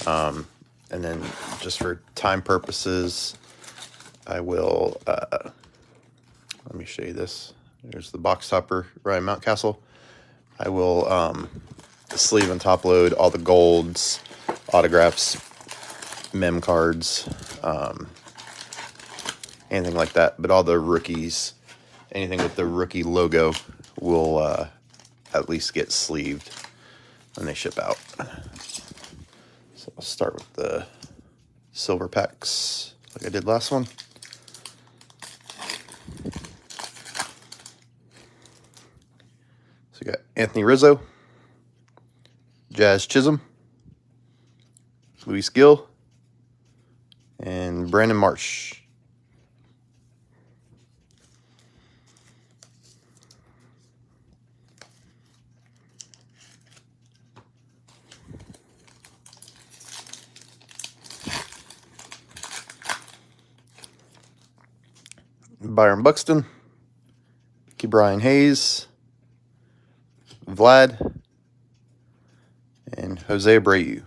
And then just for time purposes, I will, let me show you this. There's the box topper Ryan Mountcastle. I will sleeve and top load all the golds, autographs, mem cards, anything like that. But all the rookies, anything with the rookie logo will at least get sleeved when they ship out. So I'll start with the silver packs like I did last one. So you got Anthony Rizzo, Jazz Chisholm, Luis Gill, and Brandon Marsh. Byron Buxton, Ke'Bryan Hayes, Vlad, and Jose Abreu.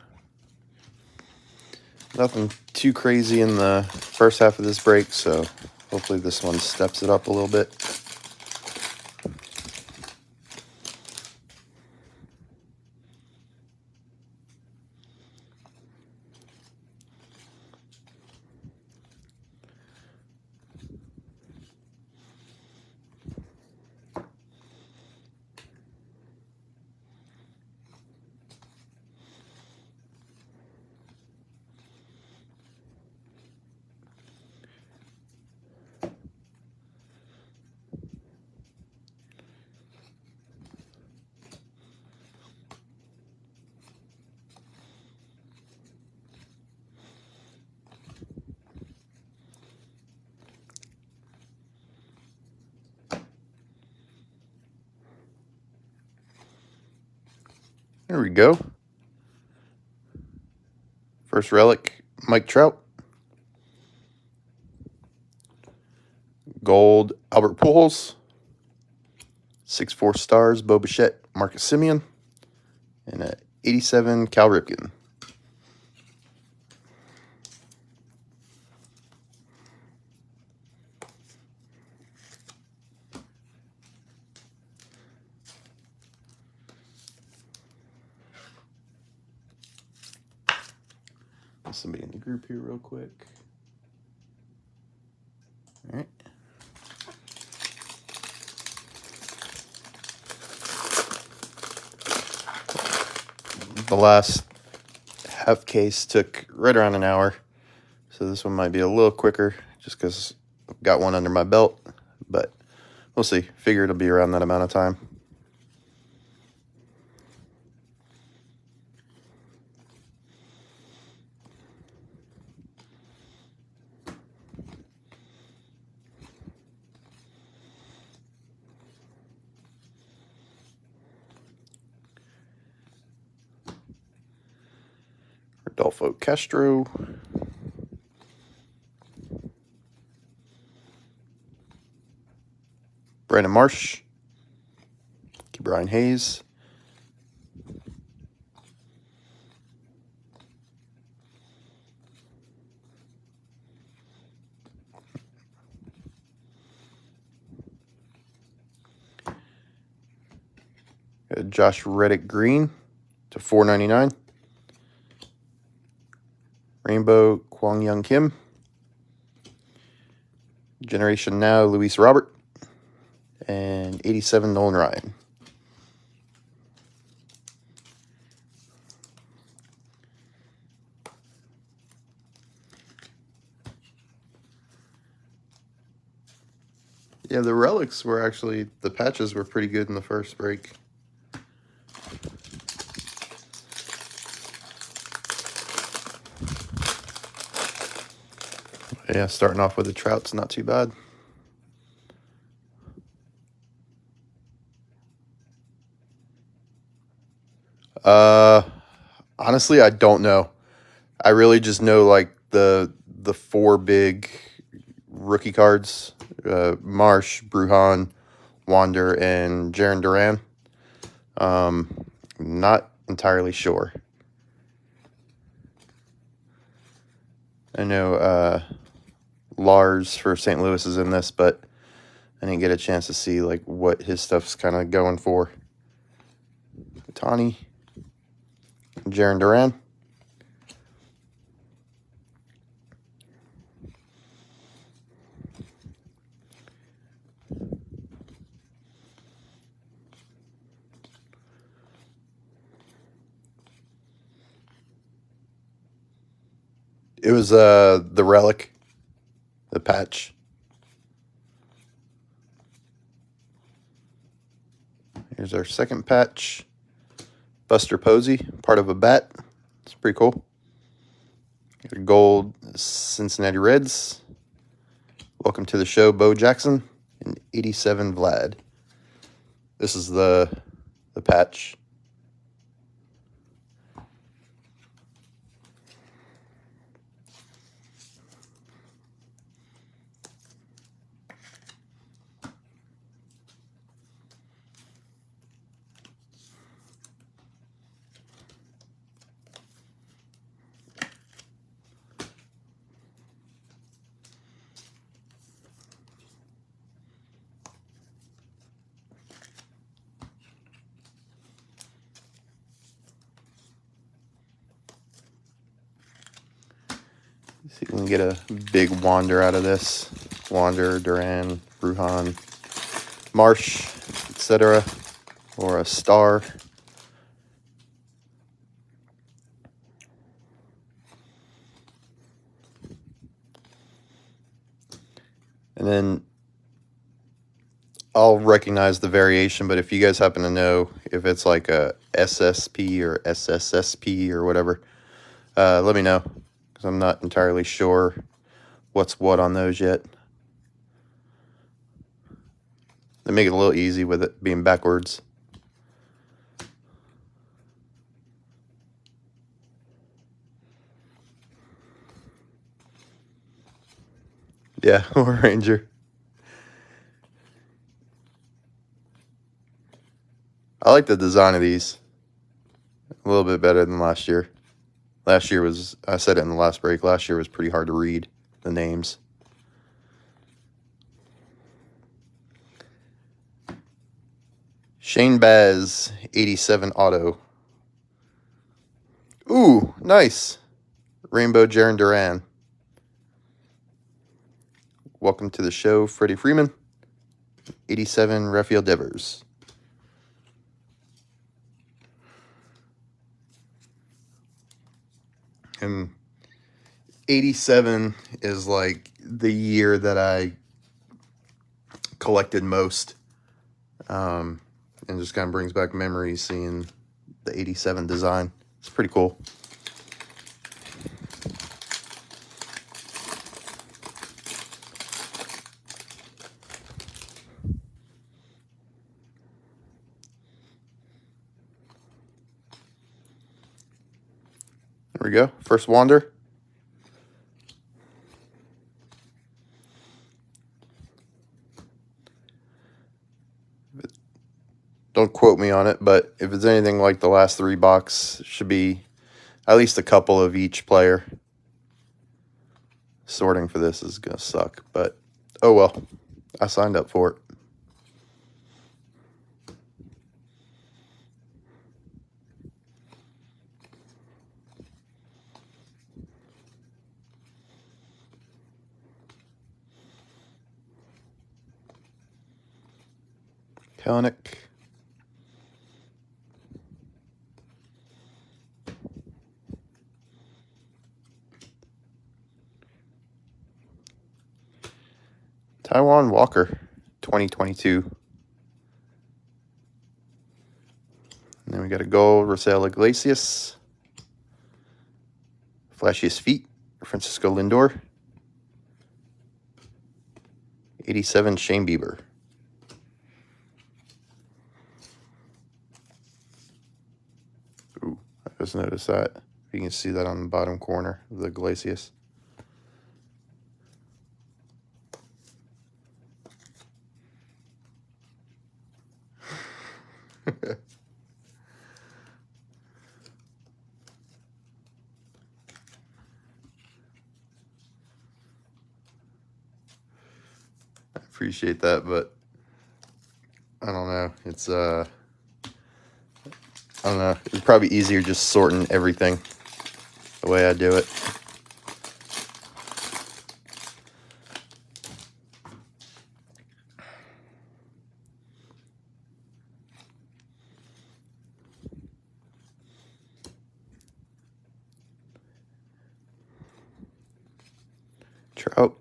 Nothing too crazy in the first half of this break, so hopefully this one steps it up a little bit. There we go. First relic, Mike Trout. Gold, Albert Pujols. 6-4 stars, Bo Bichette, Marcus Semien. And a 87, Cal Ripken. Somebody in the group here real quick. All right. The last half case took right around an hour, so this one might be a little quicker just because I've got one under my belt, but we'll see. Figure it'll be around that amount of time. Rodolfo Castro. Brandon Marsh. Ke'Bryan Hayes. Josh Reddick Green to 499. Rainbow Kwang Young Kim. Generation Now Luis Robert. And 87 Nolan Ryan. Yeah, the relics were actually, the patches were pretty good in the first break. Yeah, starting off with the Trout's not too bad. Honestly, I don't know. I really just know like the 4 big rookie cards: Marsh, Brujan, Wander, and Jarren Duran. Not entirely sure. I know Lars for St. Louis is in this, but I didn't get a chance to see like what his stuff's kind of going for. Tani, Jarren Duran. It was the relic, the patch. Here's our second patch. Buster Posey, part of a bat. It's pretty cool. Gold Cincinnati Reds. Welcome to the show, Bo Jackson. And 87 Vlad. This is the patch. See if we can get a big Wander out of this. Wander, Duran, Bruhan, Marsh, etc. Or a Star. And then I'll recognize the variation, but if you guys happen to know if it's like a SSP or SSSP or whatever, let me know, because I'm not entirely sure what's what on those yet. They make it a little easy with it being backwards. Yeah, or Ranger. I like the design of these a little bit better than last year. Last year was, I said it in the last break, last year was pretty hard to read the names. Shane Baz, 87 auto. Ooh, nice. Rainbow Jarren Duran. Welcome to the show, Freddie Freeman. 87 Rafael Devers. And 87 is like the year that I collected most. And just kind of brings back memories seeing the 87 design. It's pretty cool. There we go. First Wander. Don't quote me on it, but if it's anything like the last three box, it should be at least a couple of each player. Sorting for this is going to suck, but oh well. I signed up for it. Kelenic. Taijuan Walker, 2022. And then we got a gold, Raisel Iglesias. Flashiest feet, Francisco Lindor. 87, Shane Bieber. Ooh, I just noticed that. You can see that on the bottom corner of the Iglesias. appreciate that, but I don't know. It's I don't know. It's probably easier just sorting everything the way I do it. Trout.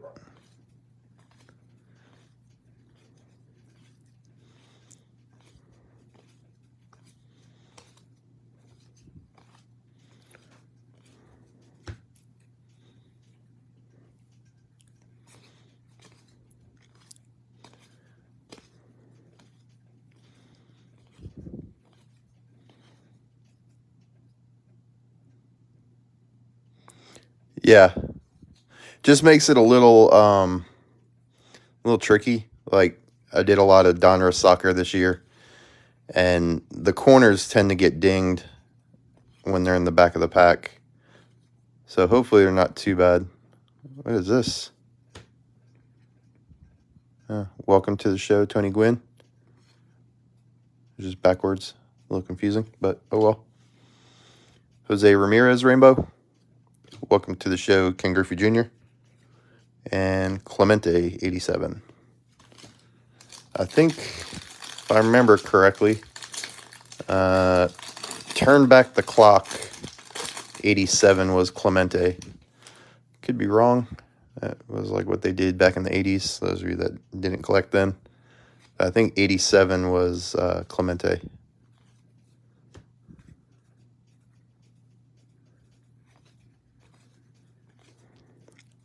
Yeah, just makes it a little tricky. Like I did a lot of Donruss soccer this year, and the corners tend to get dinged when they're in the back of the pack. So hopefully they're not too bad. What is this? Welcome to the show, Tony Gwynn. It's just backwards. A little confusing, but oh well. Jose Ramirez Rainbow. Welcome to the show, Ken Griffey Jr. And Clemente 87. I think, if I remember correctly, Turn Back the Clock 87 was Clemente. Could be wrong. That was like what they did back in the 80s. Those of you that didn't collect then. I think 87 was Clemente.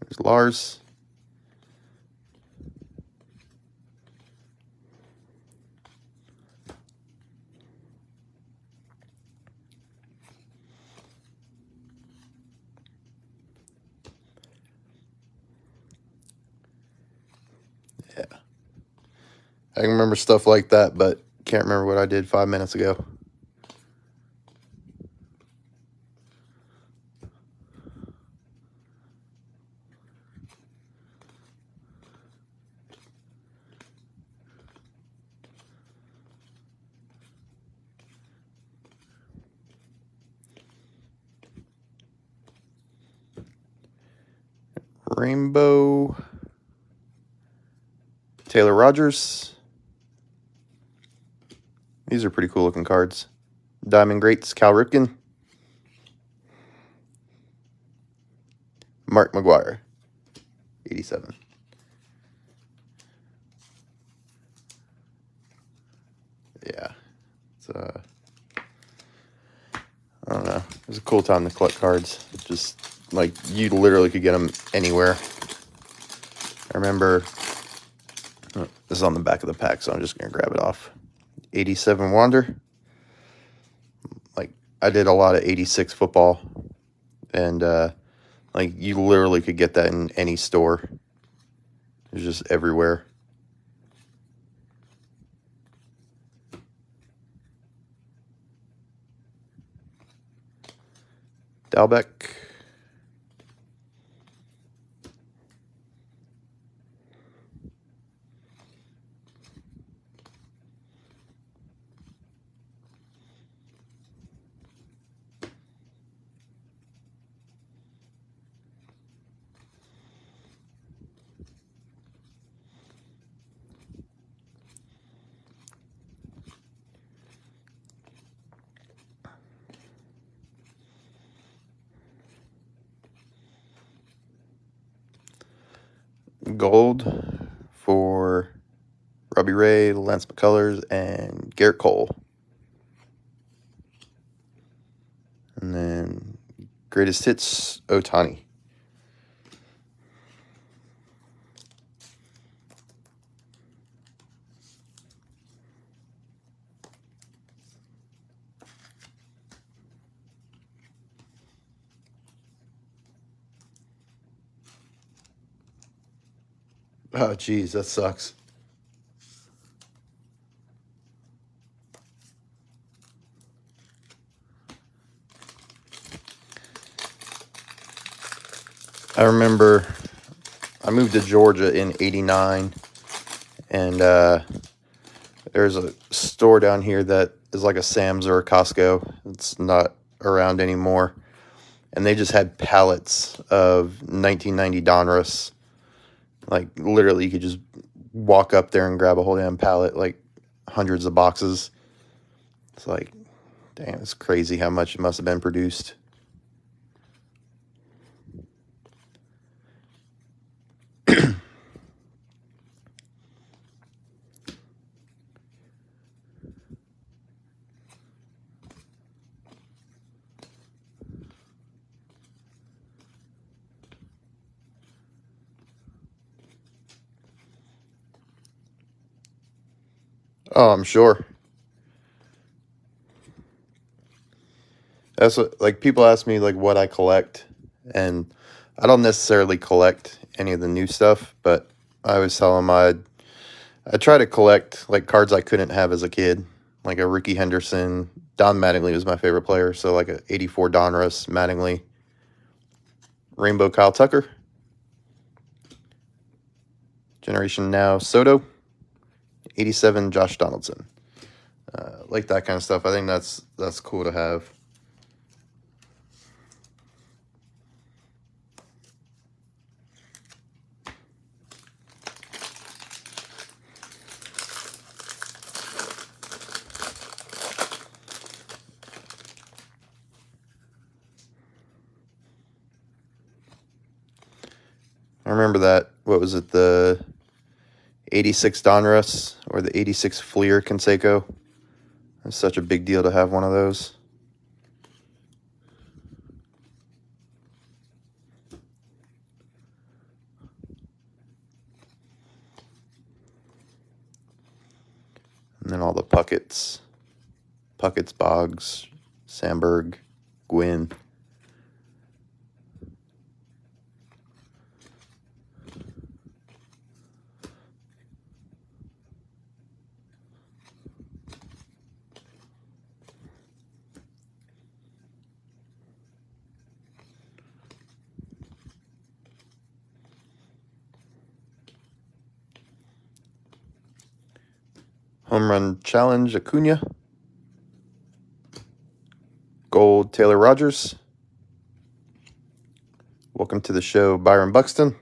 There's Lars. Yeah. I can remember stuff like that, but can't remember what I did 5 minutes ago. Rainbow. Taylor Rogers. These are pretty cool looking cards. Diamond Greats, Cal Ripken. Mark McGuire, 87. Yeah. It's I don't know. It was a cool time to collect cards. Just like you literally could get them anywhere. I remember this is on the back of the pack, so I'm just gonna grab it off. 87 Wander. Like I did a lot of 86 football, and like you literally could get that in any store. It was just everywhere. Dalbeck. Gold for Robbie Ray, Lance McCullers, and Garrett Cole. And then greatest hits, Ohtani. Oh, geez, that sucks. I remember I moved to Georgia in '89, And there's a store down here that is like a Sam's or a Costco. It's not around anymore. And they just had pallets of 1990 Donruss. Like, literally, you could just walk up there and grab a whole damn pallet, like hundreds of boxes. It's like, damn, it's crazy how much it must have been produced. Oh, I'm sure. That's what, like, people ask me, like, what I collect, and I don't necessarily collect any of the new stuff, but I always tell them I try to collect, like, cards I couldn't have as a kid, like a Ricky Henderson. Don Mattingly was my favorite player, so like a 84 Donruss Mattingly. Rainbow Kyle Tucker. Generation Now Soto. 87 Josh Donaldson. Like that kind of stuff. I think that's cool to have. I remember that. What was it? The 86 Donruss or the 86 Fleer Canseco. It's such a big deal to have one of those. And then all the Puckett's, Boggs, Sandberg, Gwynn. Home Run Challenge, Acuna. Gold, Taylor Rogers. Welcome to the show, Byron Buxton.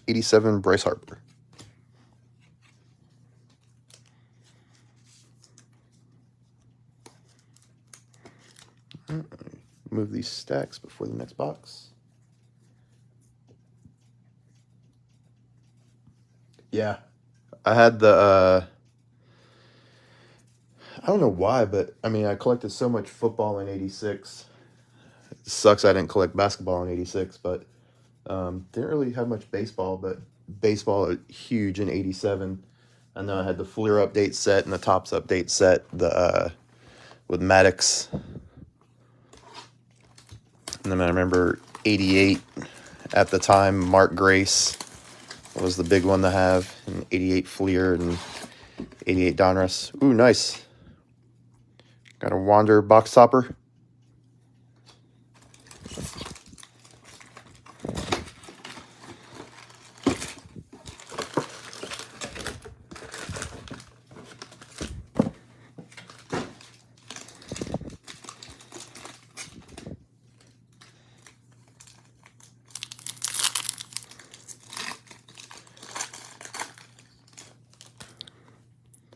87, Bryce Harper. Move these stacks before the next box. Yeah. I had the... I don't know why, but I mean, I collected so much football in '86. It sucks I didn't collect basketball in '86, but didn't really have much baseball. But baseball huge in '87. I know I had the Fleer update set and the Topps update set. The with Maddox, and then I remember '88 at the time. Mark Grace was the big one to have, and '88 Fleer and '88 Donruss. Ooh, nice. Got a Wander box topper.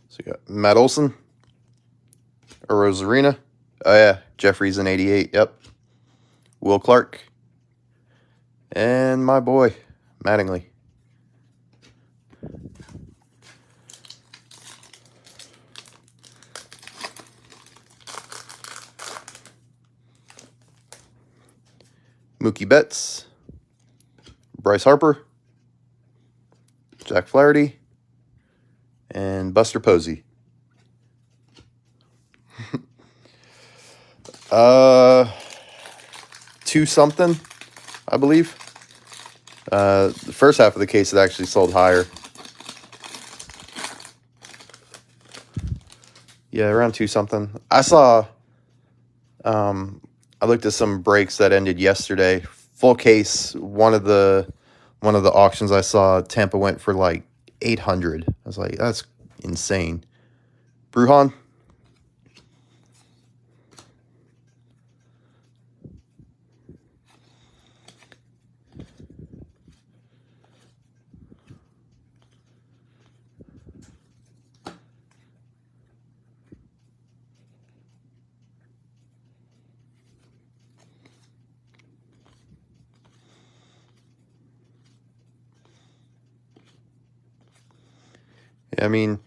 So you got Matt Olson. A Rosarina. Oh, yeah. Jeffries in '88. Yep. Will Clark. And my boy, Mattingly. Mookie Betts. Bryce Harper. Jack Flaherty. And Buster Posey. 2 something, I believe. The first half of the case, it actually sold higher. Yeah, around 2 something. I saw, I looked at some breaks that ended yesterday. Full case, one of the auctions I saw, Tampa went for like 800. I was like, that's insane. Bruhan. I mean,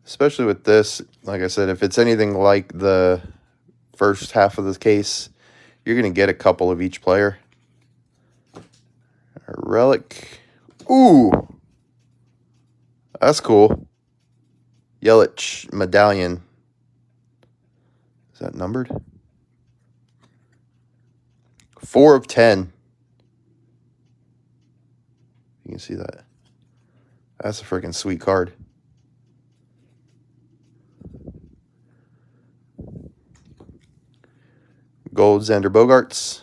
especially with this, like I said, if it's anything like the first half of the case, you're going to get a couple of each player. A relic. Ooh. That's cool. Yelich medallion. Is that numbered? 4 of 10. You can see that. That's a freaking sweet card. Gold Xander Bogaerts.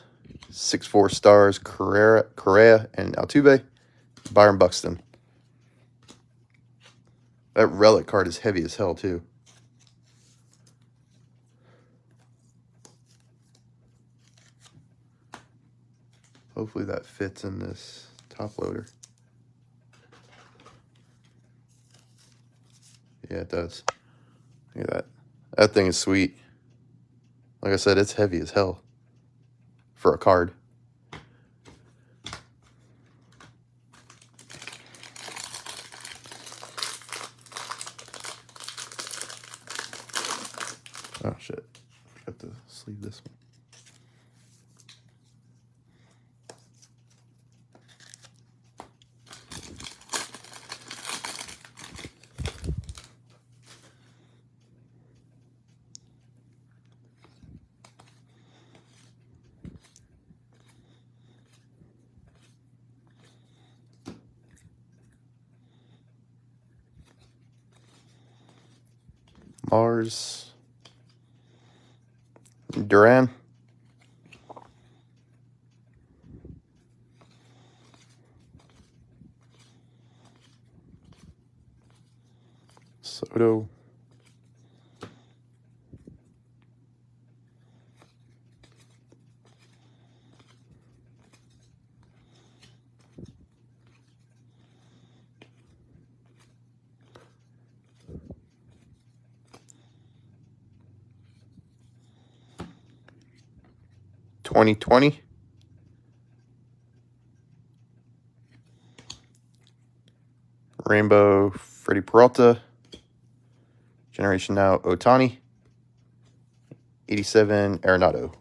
6-4 stars. Correa and Altuve. Byron Buxton. That relic card is heavy as hell, too. Hopefully that fits in this top loader. Yeah, it does. Look at that. That thing is sweet. Like I said, it's heavy as hell for a card. Oh, shit. Forgot to sleeve this one. Mars. Duran. Soto. (2020) Rainbow Freddie Peralta. Generation Now Otani. 87 Arenado.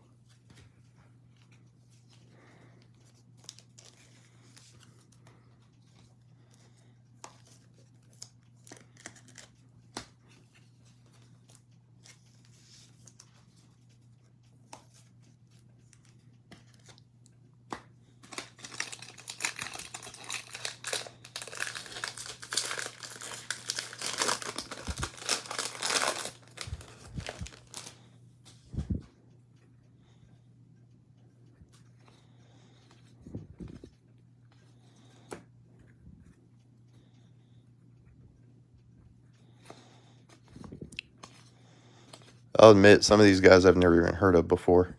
I'll admit, some of these guys I've never even heard of before.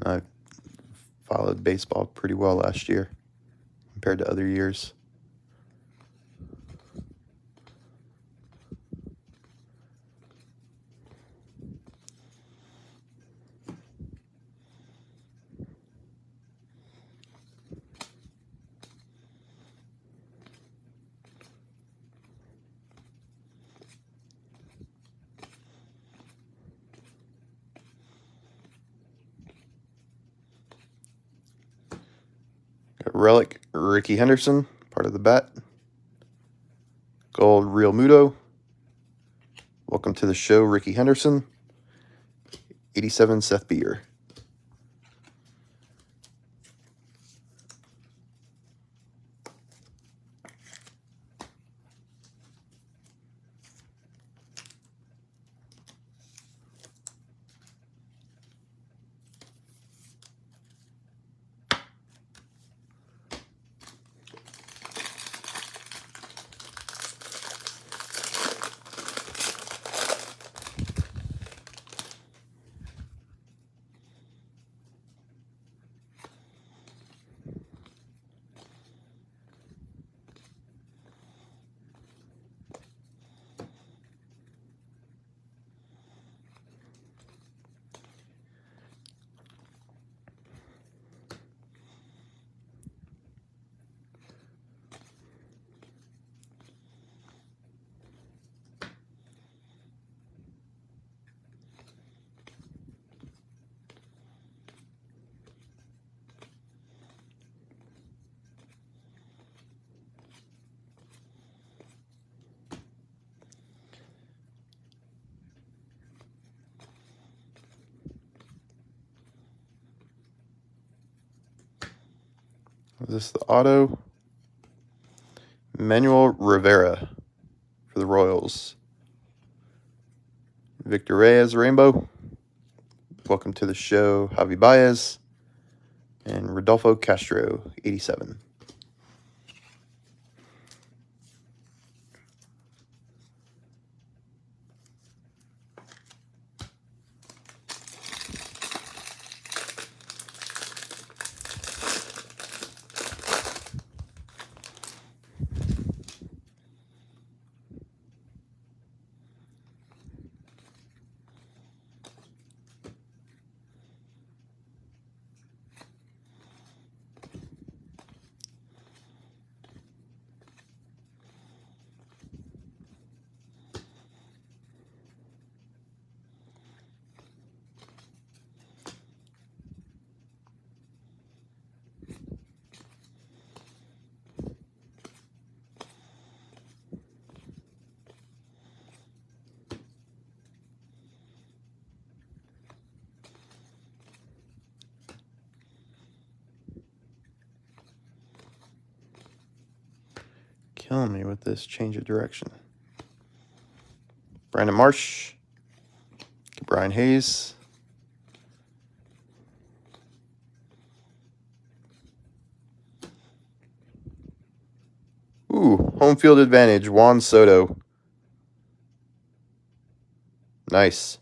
I followed baseball pretty well last year compared to other years. Relic Ricky Henderson, part of the bat. Gold Real Muto. Welcome to the show, Ricky Henderson. 87 Seth Beer. Is this the auto? Manuel Rivera for the Royals. Victor Reyes, rainbow. Welcome to the show, Javi Baez. And Rodolfo Castro, 87. Killing me with this change of direction. Brandon Marsh. Brian Hayes. Ooh, home field advantage, Juan Soto. Nice.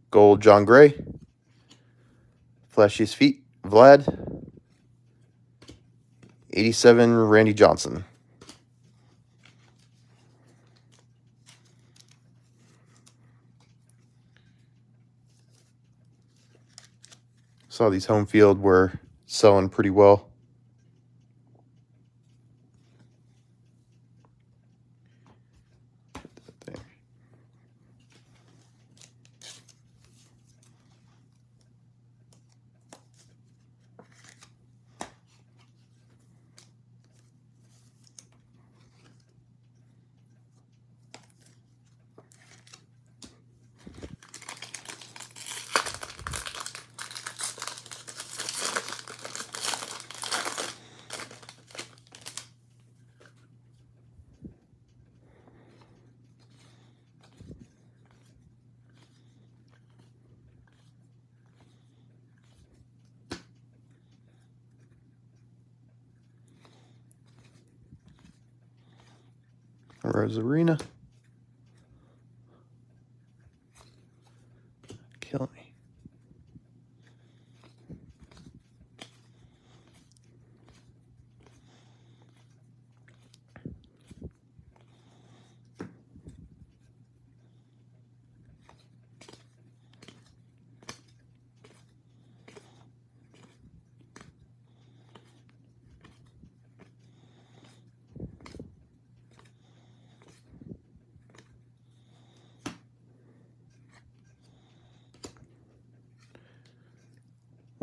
Gold, John Gray. Flashiest feet, Vlad. 87, Randy Johnson. Saw these home field were selling pretty well. Rosarina. Kill me.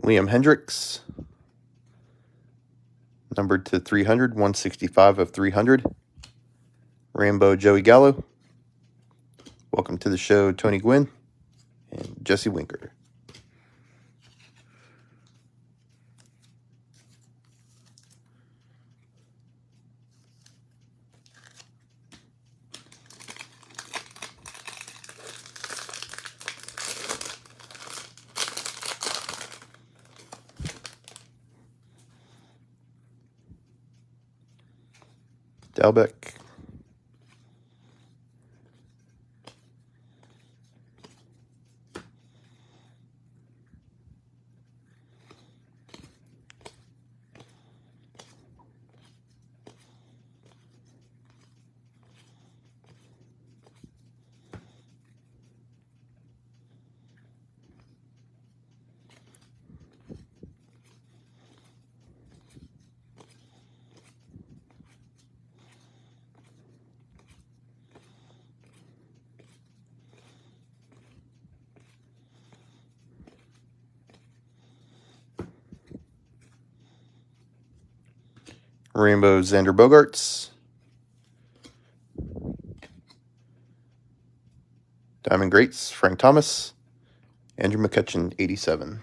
Liam Hendricks. Numbered to 300, 165 of 300. Rainbow Joey Gallo. Welcome to the show, Tony Gwynn and Jesse Winker. Dalbec. Rainbow Xander Bogaerts. Diamond Greats, Frank Thomas. Andrew McCutchen, 87.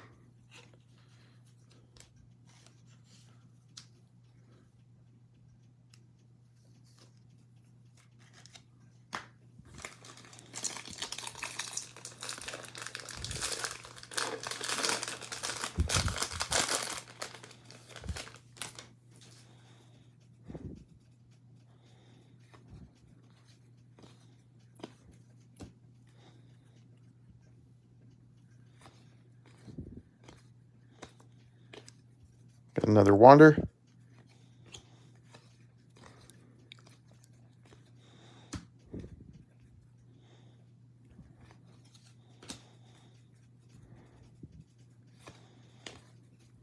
Another Wander.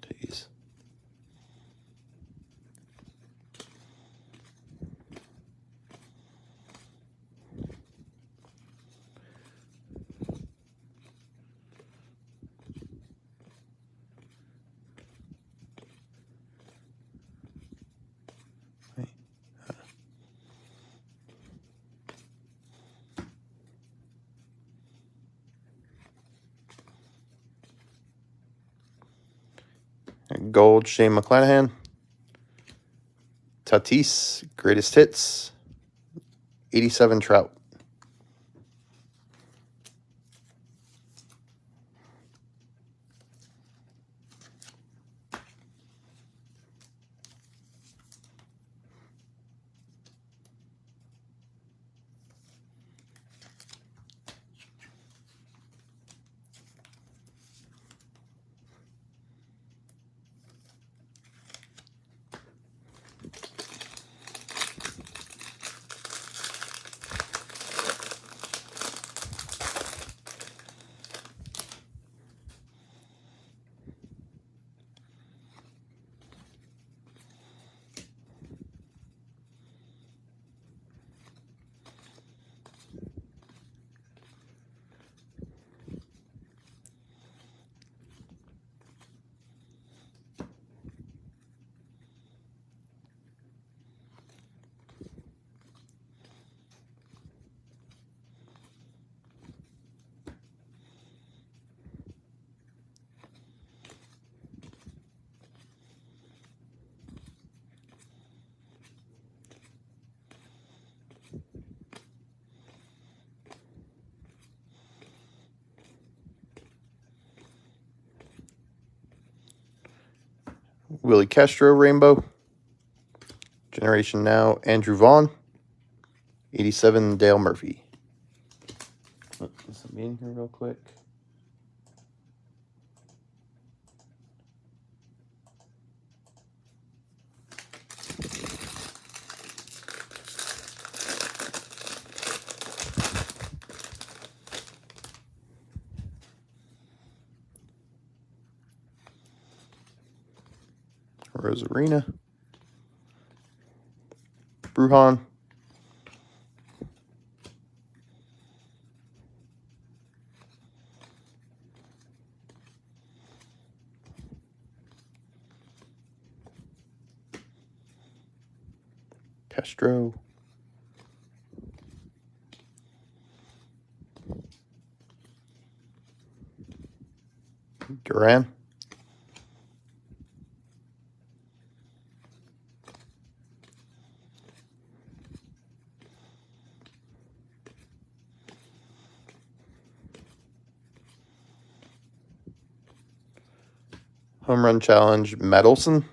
Jeez. Gold, Shane McClanahan. Tatis, Greatest Hits. 87, Trout. Willie Castro, Rainbow. Generation Now, Andrew Vaughn. 87, Dale Murphy. Let's let me in here real quick. Rosarina. Brujan. Castro. Duran. Home Run Challenge, Medelson.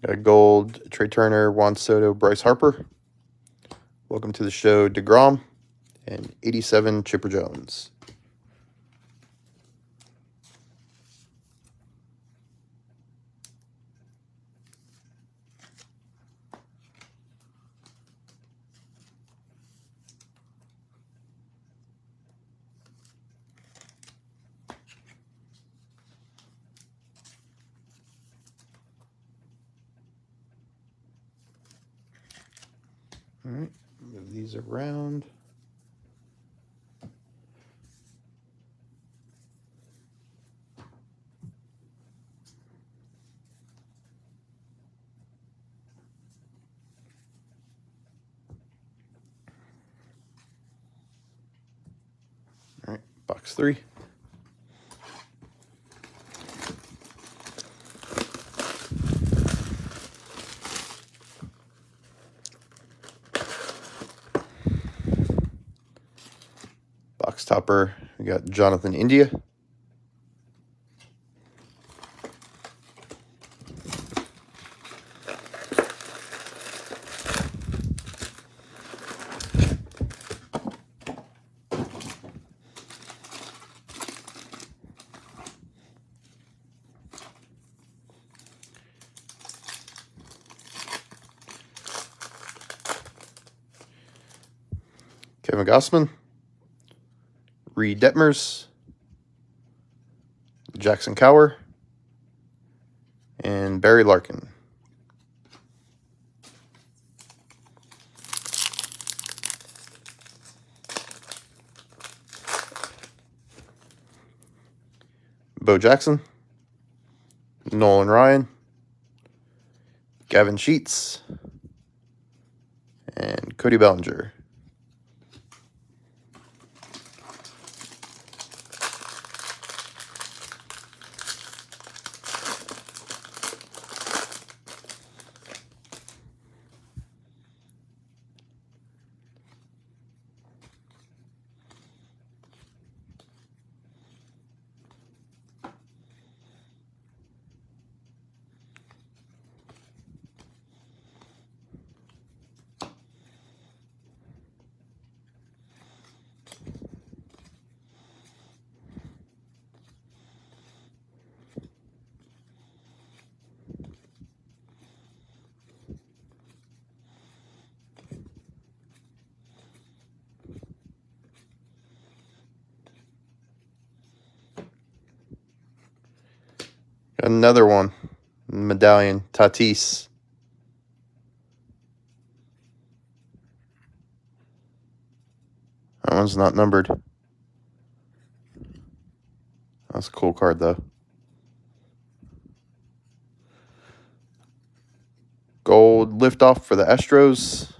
Got a gold, Trey Turner, Juan Soto, Bryce Harper. Welcome to the show, DeGrom. And 87, Chipper Jones. All right, move these around. All right, box 3. Box topper, we got Jonathan India. Kevin Gossman, Reed Detmers, Jackson Cower, and Barry Larkin. Bo Jackson, Nolan Ryan, Gavin Sheets, and Cody Bellinger. Another one, medallion, Tatis. That one's not numbered. That's a cool card, though. Gold liftoff for the Astros.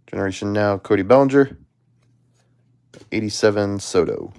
Generation Now, Cody Bellinger. 87, Soto.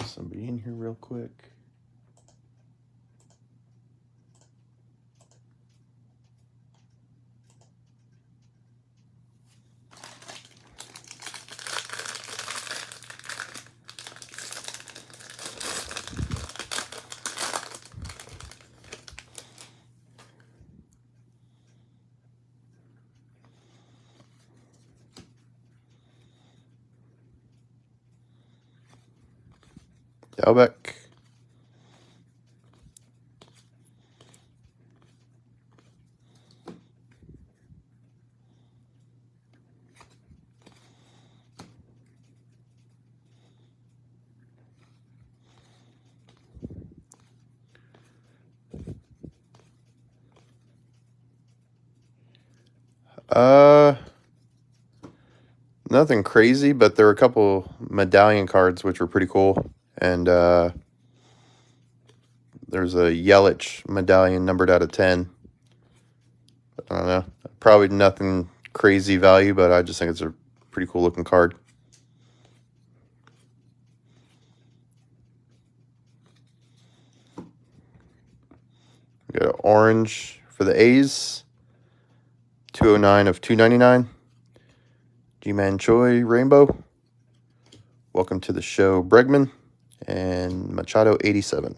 Somebody in here real quick. Dalbec. Nothing crazy, but there were a couple medallion cards which were pretty cool. And there's a Yelich medallion numbered out of 10. I don't know. Probably nothing crazy value, but I just think it's a pretty cool looking card. We got an orange for the A's. 209 of 299. G-Man Choi Rainbow. Welcome to the show, Bregman. And Machado 87.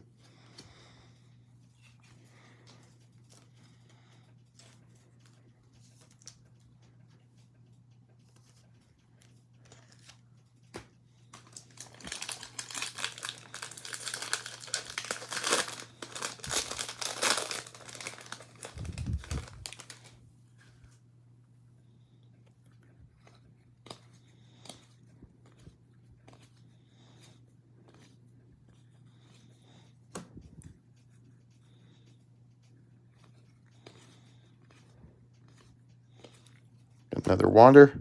Another Wander.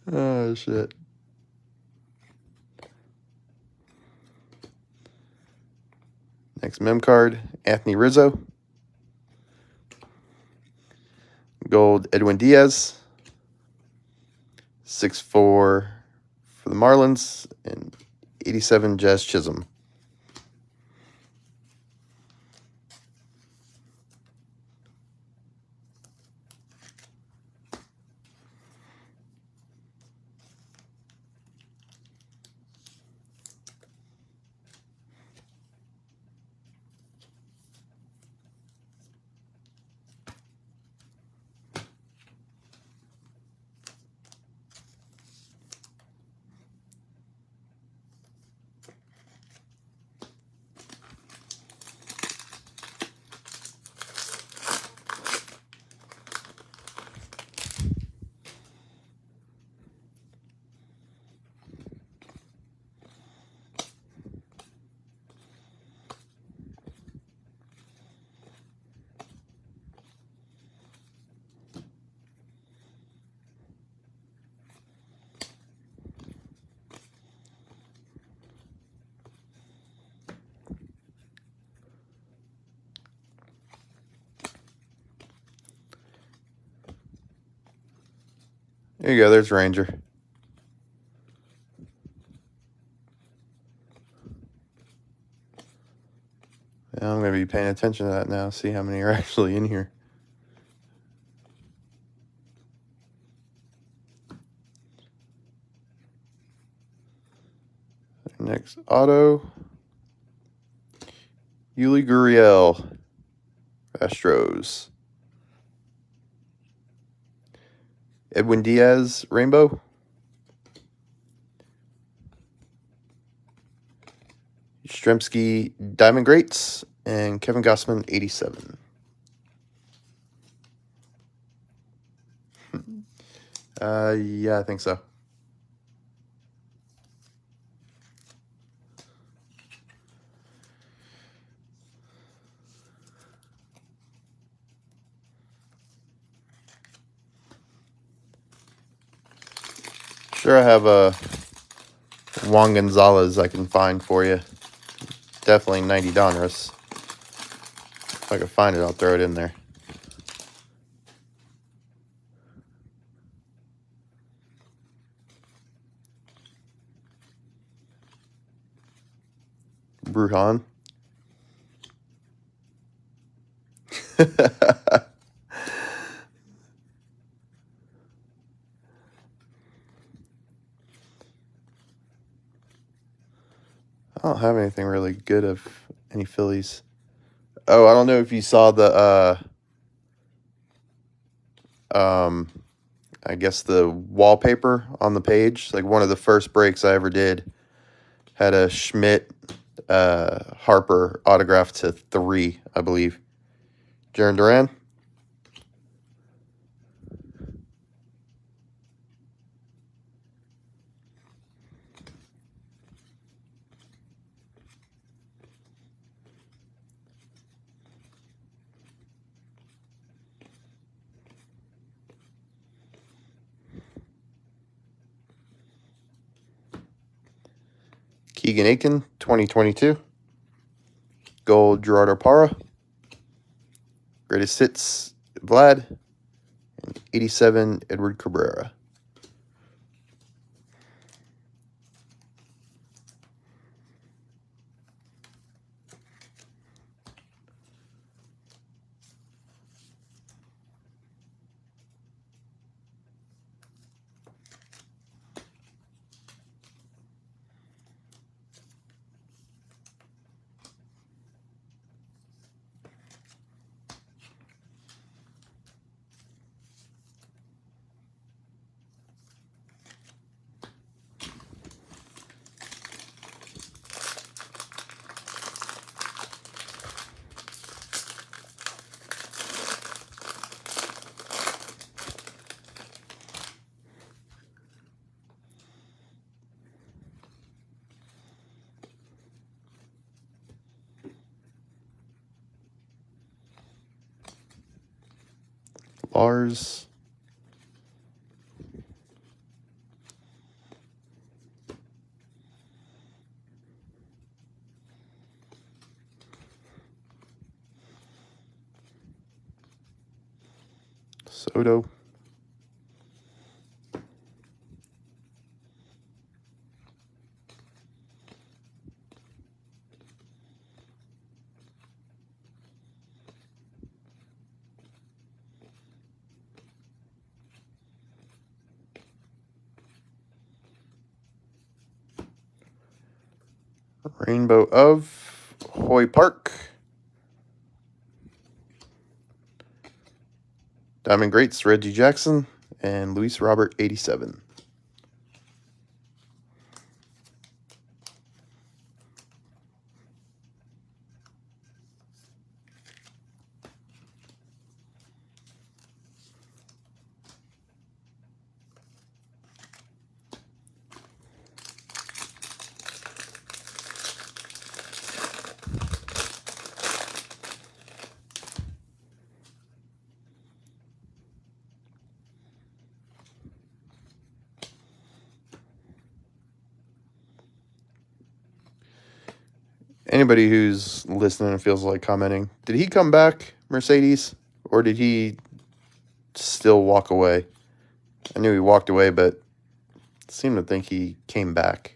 Oh, shit. Next mem card, Anthony Rizzo. Gold, Edwin Diaz. 6-4 for the Marlins. And 87, Jazz Chisholm. There you go, there's Ranger. Yeah, I'm going to be paying attention to that now, see how many are actually in here. Next auto, Yuli Gurriel, Astros. Edwin Diaz, Rainbow. Yastrzemski, Diamond Greats. And Kevin Gossman, 87. Yeah, I think so. Sure, I have a Juan Gonzalez I can find for you. Definitely 90 Donruss. If I can find it, I'll throw it in there. Brujan. I don't have anything really good of any Phillies. Oh, I don't know if you saw the I guess the wallpaper on the page. Like one of the first breaks I ever did had a Schmidt Harper autograph to 3, I believe. Jarren Duran. Keegan Aiken, 2022. Gold, Gerardo Parra. Greatest hits, Vlad. And 87, Edward Cabrera. Lars. Soto. Rainbow of Hoy Park. Diamond Greats, Reggie Jackson, and Luis Robert, 87. Anybody who's listening and feels like commenting, did he come back, Mercedes, or did he still walk away? I knew he walked away, but seemed to think he came back.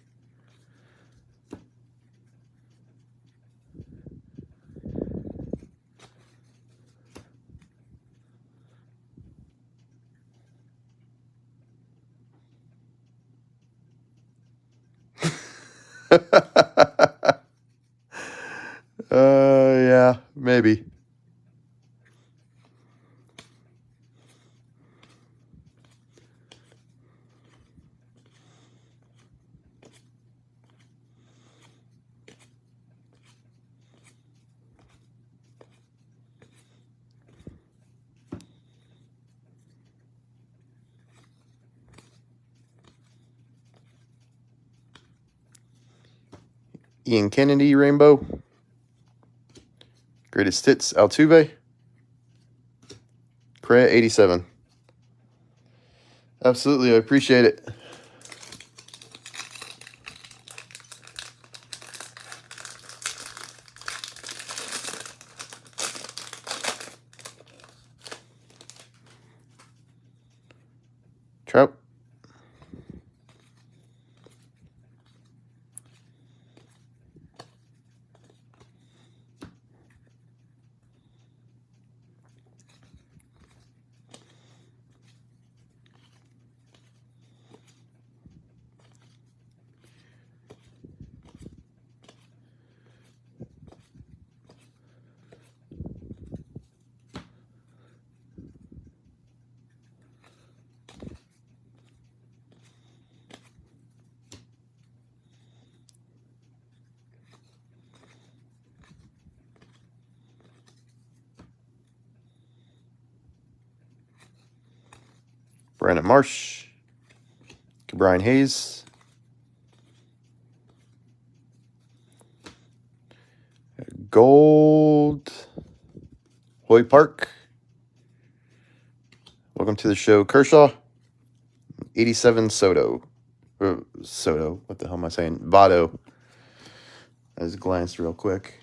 Yeah, maybe. Ian Kennedy, Rainbow. Greatest Hits, Altuve. Correa, 87. Absolutely, I appreciate it. Trout. Brandon Marsh. Brian Hayes. Gold. Hoy Park. Welcome to the show, Kershaw. 87 Soto. Soto. What the hell am I saying? Votto. I just glanced real quick.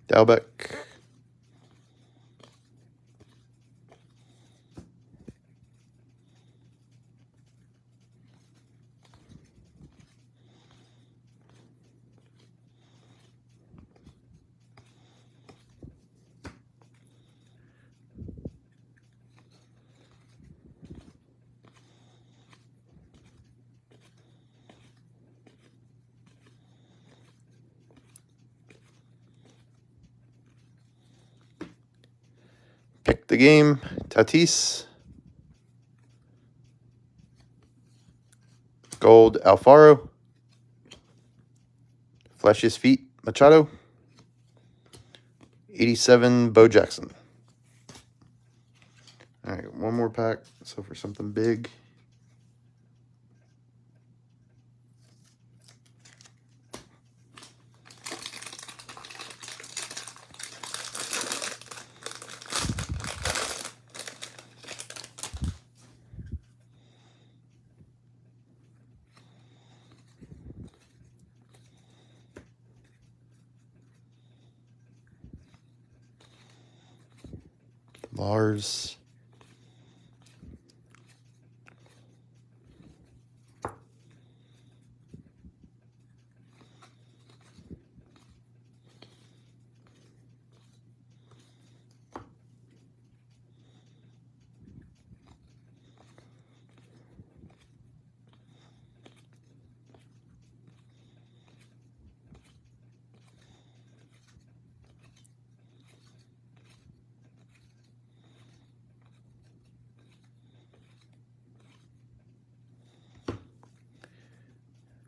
Dalbec. Pick the game. Tatis. Gold Alfaro. Flashiest Feet, Machado. 87, Bo Jackson. All right, one more pack. So for something big. Lars.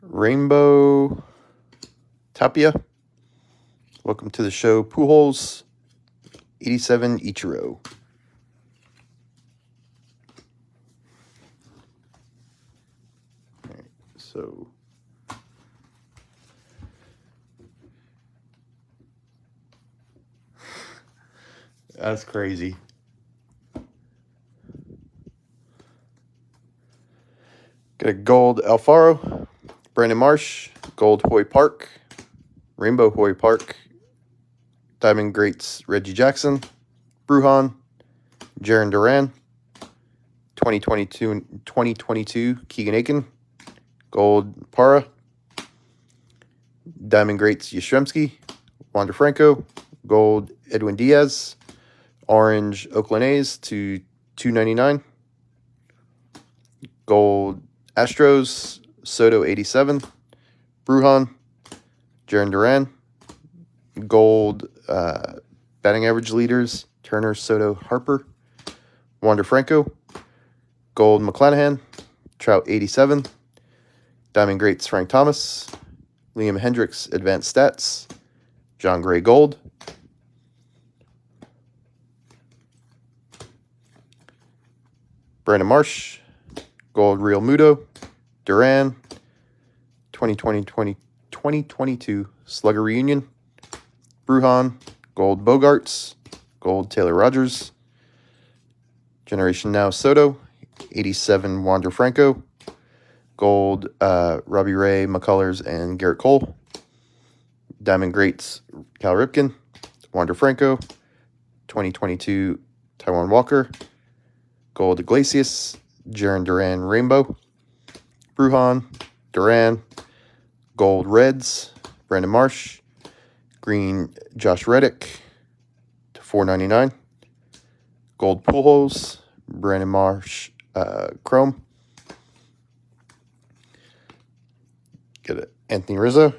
Rainbow Tapia. Welcome to the show, Pujols. 87, Ichiro. All right, so that's crazy. Got a gold Alfaro, Brandon Marsh, gold Hoy Park, rainbow Hoy Park, diamond greats Reggie Jackson, Brujan, Jarren Duran, 2022 Keegan Aiken, gold Para, diamond greats Yastrzemski, Wander Franco, gold Edwin Diaz, orange Oakland A's to 299, gold Astros, Soto 87, Brujan, Jarren Duran, gold batting average leaders, Turner, Soto, Harper, Wander Franco, gold McClanahan, Trout 87, diamond greats Frank Thomas, Liam Hendricks advanced stats, John Gray gold, Brandon Marsh, gold Real Muto, Duran, 2022 Slugger Reunion, Brujan, gold Bogarts, gold Taylor Rogers, Generation Now Soto, 87 Wander Franco, gold Robbie Ray, McCullers, and Garrett Cole, diamond greats Cal Ripken, Wander Franco, 2022 Taijuan Walker, gold Iglesias, Jarren Duran Rainbow, Brujan, Duran, gold Reds, Brandon Marsh, green Josh Reddick to 499, gold Pujols, Brandon Marsh Chrome, get it, Anthony Rizzo,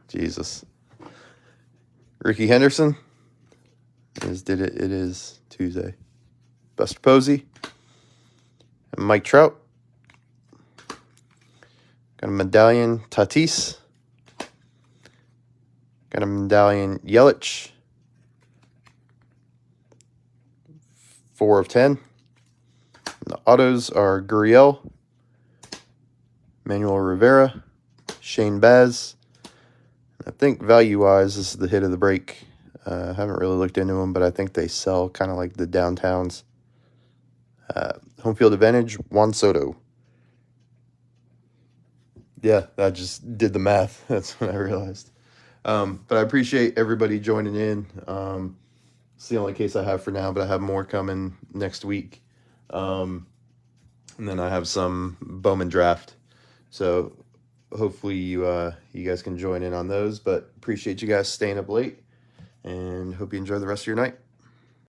Jesus. Ricky Henderson. It is Tuesday. Buster Posey. And Mike Trout. Got a medallion Tatis. Got a medallion Yelich. 4 of 10. And the autos are Gurriel, Manuel Rivera, Shane Baz. I think value-wise, this is the hit of the break. I haven't really looked into them, but I think they sell kind of like the downtowns. Home field advantage, Juan Soto. Yeah, I just did the math. That's what I realized. But I appreciate everybody joining in. It's the only case I have for now, but I have more coming next week. And then I have some Bowman draft. So hopefully you guys can join in on those. But appreciate you guys staying up late, and hope you enjoy the rest of your night.